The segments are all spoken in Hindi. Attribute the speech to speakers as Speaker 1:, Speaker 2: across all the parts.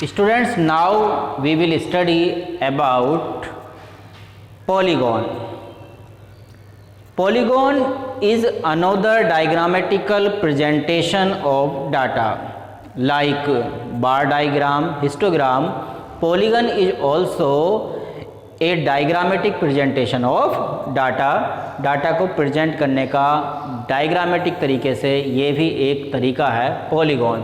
Speaker 1: Students, now we will study about polygon. Polygon is another diagrammatical presentation of data like bar diagram, histogram. Polygon is also a diagrammatic presentation of data. Data को प्रेजेंट करने का डायग्रामेटिक तरीके से ये भी एक तरीका है polygon.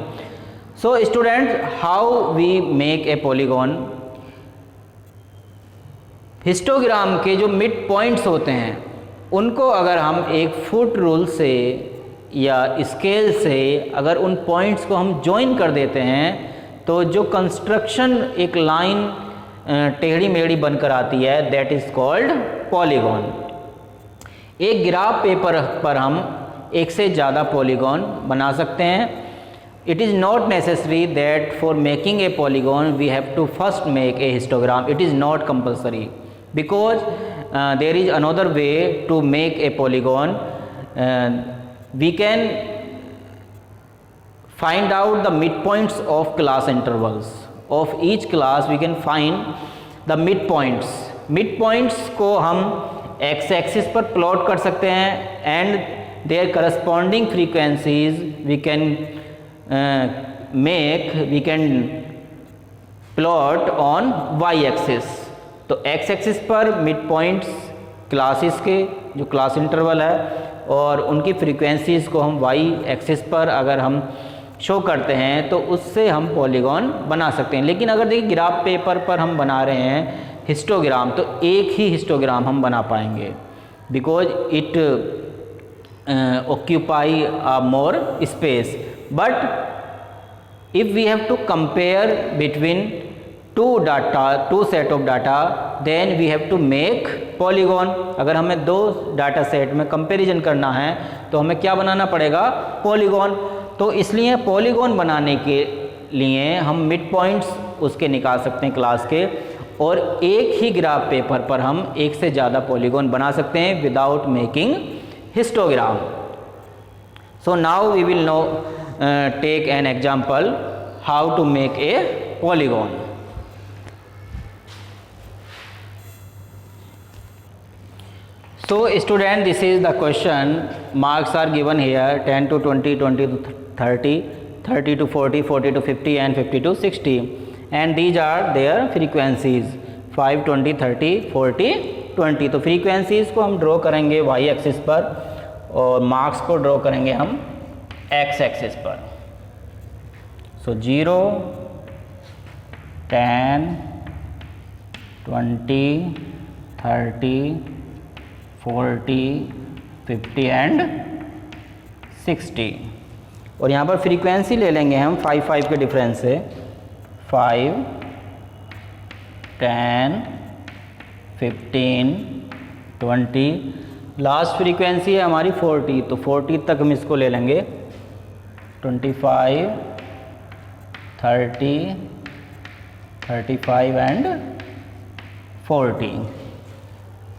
Speaker 1: So student, how we make a polygon. Histogram के जो मिड पॉइंट्स होते हैं उनको अगर हम एक फुट रूल से या स्केल से अगर उन पॉइंट्स को हम जॉइन कर देते हैं तो जो कंस्ट्रक्शन एक लाइन टेढ़ी मेढ़ी बनकर आती है, दैट इज़ कॉल्ड पॉलीगॉन. एक ग्राफ पेपर पर हम एक से ज़्यादा पॉलीगॉन बना सकते हैं. It is not necessary that for making a polygon we have to first make a histogram. It is not compulsory because there is another way to make a polygon. We can find out the midpoints of class intervals of each class. We can find the midpoints. Midpoints को हम x axis पर प्लॉट कर सकते हैं and their corresponding frequencies we can plot on y axis. तो x axis पर midpoints क्लासेस के जो क्लास इंटरवल है और उनकी फ्रीक्वेंसीज़ को हम y axis पर अगर हम शो करते हैं तो उससे हम पॉलीगॉन बना सकते हैं. लेकिन अगर देखिए ग्राफ पेपर पर हम बना रहे हैं हिस्टोग्राम तो एक ही हिस्टोग्राम हम बना पाएंगे because it occupy a more space. But if we have to compare between two set of data then we have to make polygon. अगर हमें दो डाटा सेट में कंपैरिजन करना है तो हमें क्या बनाना पड़ेगा? पॉलीगॉन. तो इसलिए पॉलीगॉन बनाने के लिए हम मिड पॉइंट्स उसके निकाल सकते हैं क्लास के और एक ही ग्राफ पेपर पर हम एक से ज़्यादा पॉलीगॉन बना सकते हैं without making histogram. So now we will now take an example how to make a polygon. So student, this is the question. Marks are given here 10 to 20, 20 to 30, 30 to 40, 40 to 50 and 50 to 60 and these are their frequencies 5, 20, 30, 40, 20. तो frequencies को हम ड्रॉ करेंगे y एक्सिस पर और मार्क्स को ड्रॉ करेंगे हम x एक्सिस पर. सो 0, 10, 20, 30, 40, 50 एंड 60 और यहाँ पर फ्रीक्वेंसी ले लेंगे हम 5, 5 के डिफरेंस से 5, 10, 15, 20. लास्ट फ्रीक्वेंसी है हमारी 40 तो 40 तक हम इसको ले लेंगे 25, 30, 35 and 40.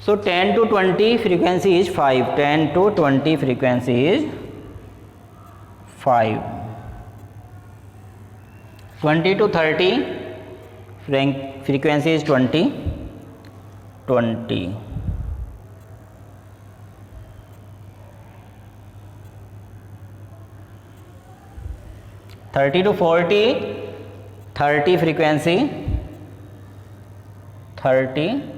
Speaker 1: So 10 to 20 frequency is 5. 10 to 20 frequency is 5. 20 to 30 frequency is 20. 20. 30 to 40 30 frequency 30.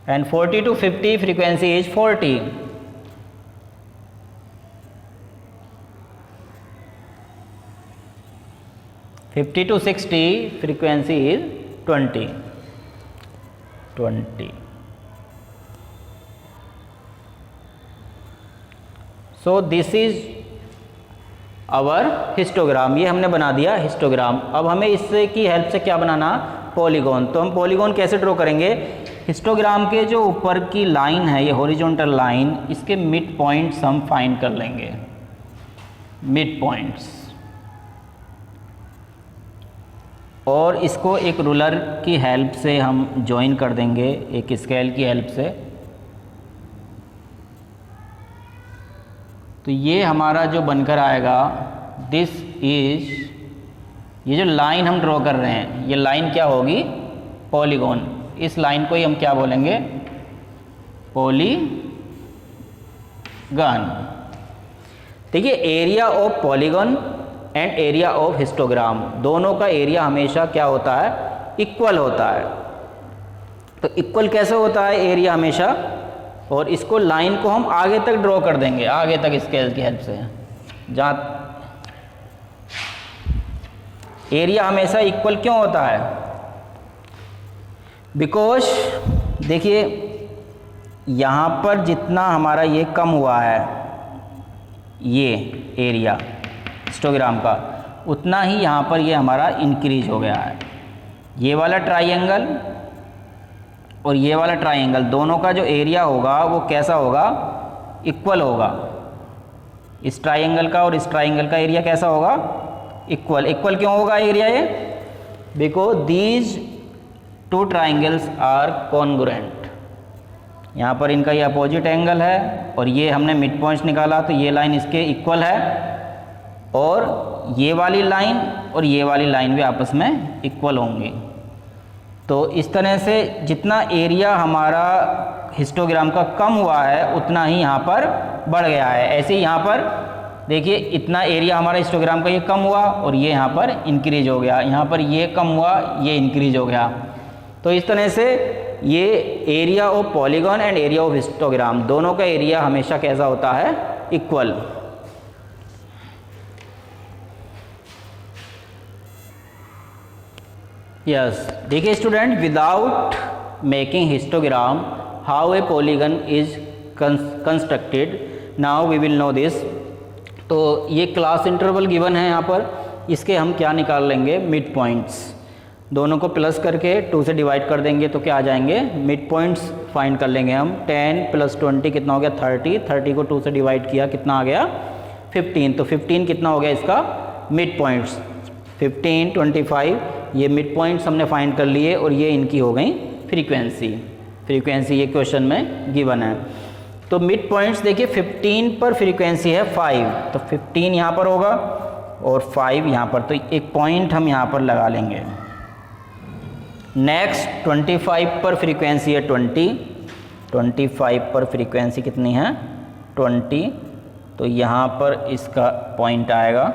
Speaker 1: And 40 to 50 frequency is 40. 50 to 60 frequency is 20. 20. So this is our histogram. ये हमने बना दिया हिस्टोग्राम. अब हमें इससे की हेल्प से क्या बनाना? पॉलीगॉन. तो हम पॉलीगॉन कैसे ड्रॉ करेंगे? हिस्टोग्राम के जो ऊपर की लाइन है ये हॉरिजॉन्टल लाइन, इसके मिड पॉइंट्स हम फाइंड कर लेंगे. मिड पॉइंट्स और इसको एक रूलर की हेल्प से हम जॉइन कर देंगे, एक स्केल की हेल्प से. तो ये हमारा जो बनकर आएगा, दिस इज, ये जो लाइन हम ड्रॉ कर रहे हैं ये लाइन क्या होगी, पॉलीगॉन। इस लाइन को ही हम क्या बोलेंगे, पॉलीगन। देखिए area of polygon and area of histogram, दोनों का एरिया हमेशा क्या होता है, इक्वल होता है। तो इक्वल कैसे होता है एरिया हमेशा, और इसको लाइन को हम आगे तक ड्रॉ कर देंगे, आगे तक स्केल की हेल्प से, जहाँ एरिया हमेशा इक्वल क्यों होता है, बिकॉज देखिए यहाँ पर जितना हमारा ये कम हुआ है ये एरिया हिस्टोग्राम का, उतना ही यहाँ पर ये हमारा इंक्रीज हो गया है। ये वाला ट्राइंगल और ये वाला ट्राइंगल दोनों का जो एरिया होगा वो कैसा होगा, इक्वल होगा। इस ट्राइंगल का और इस ट्राइंगल का एरिया कैसा होगा, इक्वल। इक्वल क्यों होगा एरिया ये, because these two triangles are congruent. यहाँ पर इनका ये अपोजिट एंगल है और ये हमने मिड पॉइंट्स निकाला तो ये लाइन इसके इक्वल है, और ये वाली लाइन और ये वाली लाइन भी आपस में इक्वल होंगी। तो इस तरह से जितना एरिया हमारा हिस्टोग्राम का कम हुआ है उतना ही यहाँ पर बढ़ गया है। ऐसे ही यहाँ पर देखिए इतना एरिया हमारा हिस्टोग्राम का ये कम हुआ और ये यहाँ पर इंक्रीज हो गया, यहाँ पर ये कम हुआ ये इंक्रीज हो गया। तो इस तरह से ये area of polygon and area of histogram दोनों का एरिया हमेशा कैसा होता है, इक्वल। यस, देखिए student, without making histogram how a polygon is constructed, now we will know this. तो ये क्लास इंटरवल गिवन है यहाँ पर, इसके हम क्या निकाल लेंगे, मिड पॉइंट्स। दोनों को प्लस करके 2 से डिवाइड कर देंगे तो क्या आ जाएंगे, मिड पॉइंट्स फाइंड कर लेंगे हम। 10 + 20 कितना हो गया, 30। 30 को 2 से डिवाइड किया कितना आ गया, 15। तो 15 कितना हो गया इसका मिड पॉइंट्स, 15, 25 ये मिड पॉइंट्स हमने फाइंड कर लिए और ये इनकी हो गई फ्रीक्वेंसी। फ्रीक्वेंसी ये क्वेश्चन में गिवन है। तो मिड पॉइंट्स देखिए 15 पर फ्रीक्वेंसी है 5, तो 15 यहाँ पर होगा और 5 यहाँ पर, तो एक पॉइंट हम यहाँ पर लगा लेंगे। नेक्स्ट 25 पर फ्रीक्वेंसी है 20, 25 पर फ्रीक्वेंसी कितनी है 20, तो यहाँ पर इसका पॉइंट आएगा।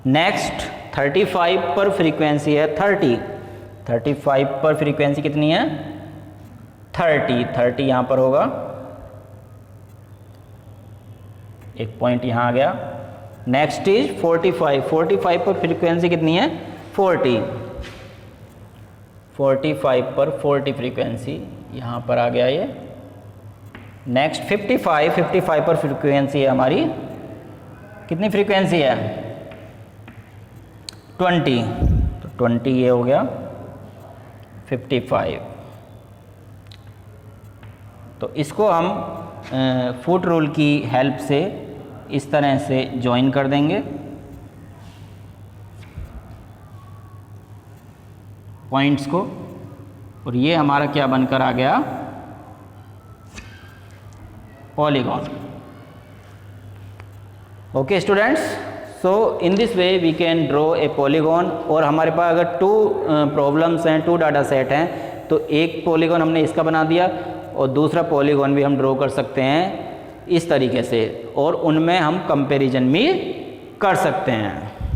Speaker 1: नेक्स्ट 35 पर फ्रीक्वेंसी है 30, 35 पर फ्रीक्वेंसी कितनी है 30 यहाँ पर होगा, एक पॉइंट यहाँ आ गया। नेक्स्ट इज 45 पर फ्रीक्वेंसी कितनी है 40, 45 पर 40 फ्रीक्वेंसी यहाँ पर आ गया ये। नेक्स्ट 55 पर फ्रीक्वेंसी है हमारी, कितनी फ्रीक्वेंसी है 20, तो 20 ये हो गया 55। तो इसको हम फुट रूल की हेल्प से इस तरह से ज्वाइन कर देंगे पॉइंट्स को, और ये हमारा क्या बनकर आ गया, polygon. Okay students, so in this way we can draw a polygon. और हमारे पास अगर 2 प्रॉब्लम्स हैं, 2 डाटा सेट हैं, तो एक पॉलीगॉन हमने इसका बना दिया और दूसरा पॉलीगॉन भी हम ड्रॉ कर सकते हैं इस तरीके से, और उनमें हम कंपैरिजन भी कर सकते हैं।